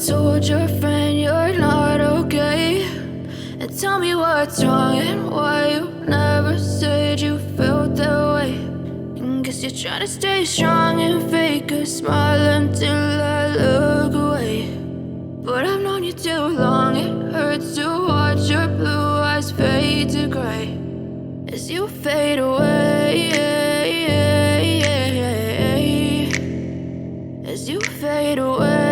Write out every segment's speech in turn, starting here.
told your friend you're not okay? And tell me what's wrong and why you never said you felt that way. And guess you're trying to stay strong and fake a smile until I look away. But I've known you too long, it hurts to watch your blue eyes fade to gray as you fade away, as you fade away.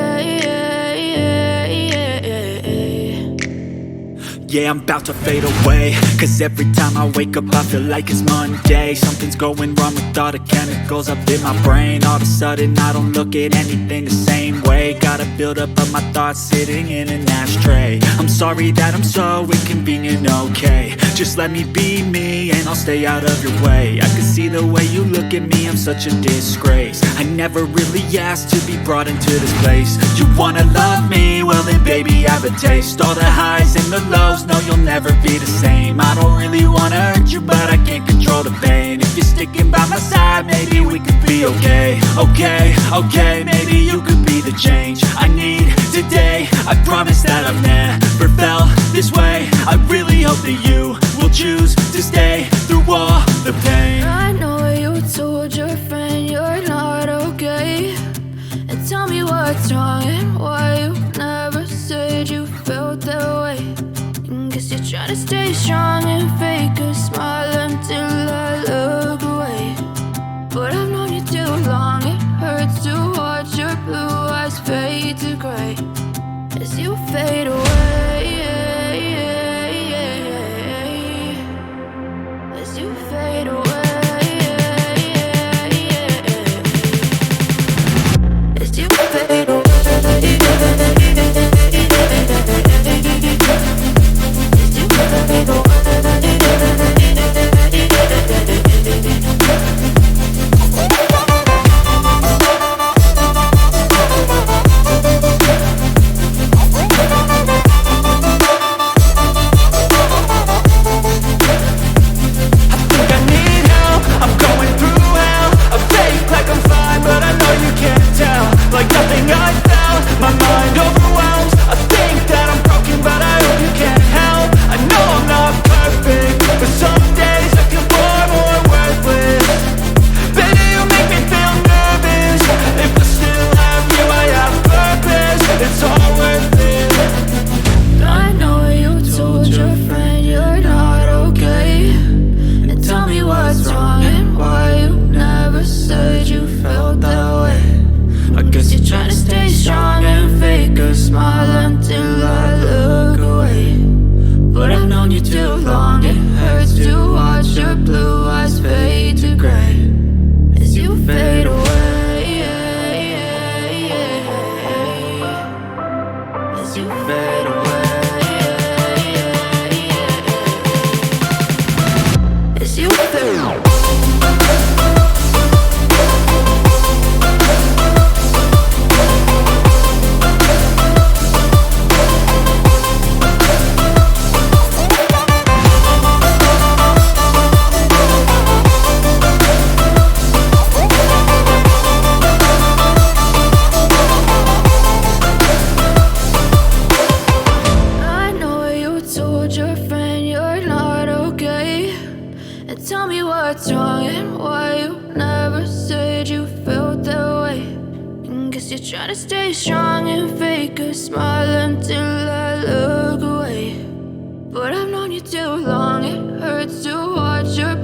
Yeah, I'm about to fade away, cause every time I wake up I feel like it's Monday. Something's going wrong with all the chemicals up in my brain. All of a sudden I don't look at anything the same way. Got a buildup of my thoughts sitting in an ashtray. I'm sorry that I'm so inconvenient, okay? Just let me be me and I'll stay out of your way. I can see the way you look at me, I'm such a disgrace. I never really asked to be brought into this place. You wanna love me? Well then baby have a taste. All the highs and the lows, no, you'll never be the same. I don't really wanna hurt you, but I can't control the pain. If you're sticking by my side, maybe we could be okay. Okay, maybe you could be the change I need today. I promise that I've never felt this way. I really hope that you will choose to stay through all the pain. I know you told your friend you're not okay. And tell me what's wrong and why you never said you felt that way. Guess you're trying to stay strong and fake a smile until I look away. But I've known you too long, it hurts to watch your blue eyes fade to gray as you fade away, as you fade away, as you fade away. Tell me what's wrong and why you never said you felt that way. And guess you're trying to stay strong and fake a smile until I look away. But I've known you too long, it hurts to watch your